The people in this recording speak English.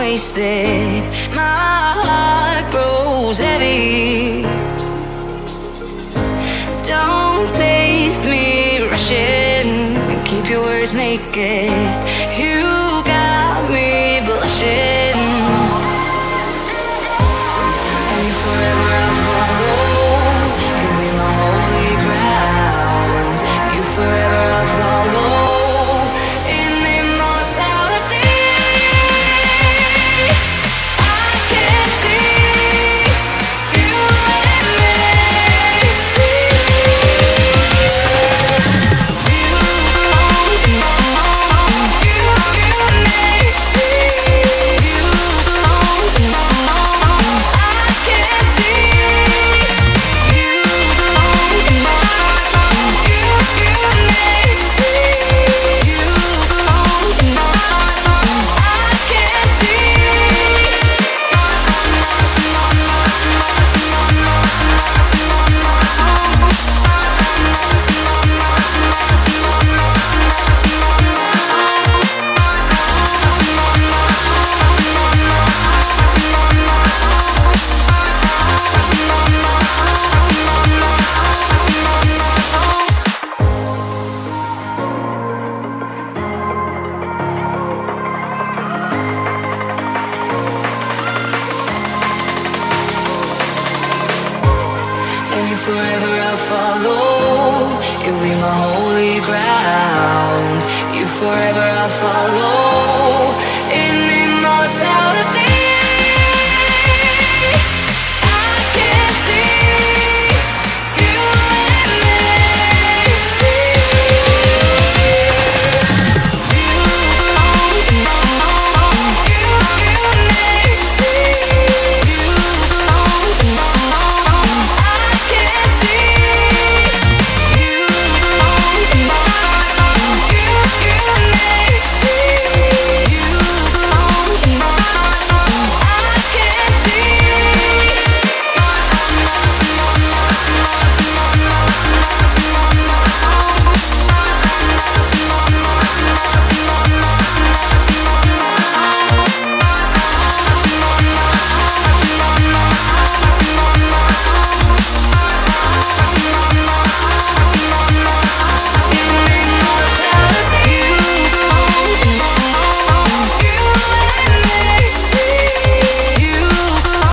wasted. My heart grows heavy. Don't taste me rushing, keep your words naked. You got me blushing. And you forever I'll follow. You'll be my holy ground. You forever I'll follow. In immortality, I can see you and me. And you forever I'll follow. You'll be my holy ground. You forever I'll follow.